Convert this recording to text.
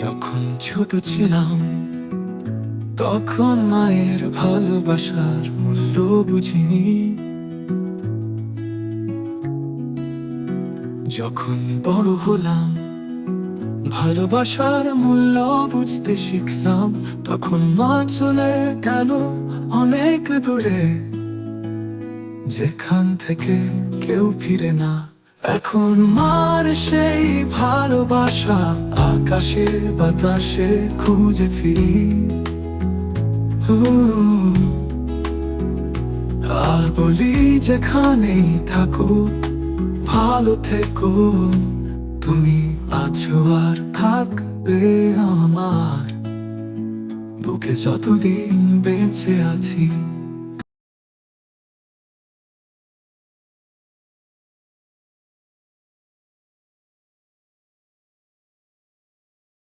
যখন ছোট ছিলাম তখন মায়ের ভালোবাসার মূল্য বুঝিনি। যখন বড় হলাম ভালোবাসার মূল্য বুঝতে শিখলাম, তখন মা চলে গেল অনেক দূরে, যেখান থেকে কেউ ফিরে না। এখন মার সেই ভালোবাসা আকাশে বাতাসে খুঁজে ফিরি। আর বলি যেখানেই থাকো ভালো থেকো, তুমি আছো আর থাকবে আমার বুকে যতদিন বেঁচে আছি।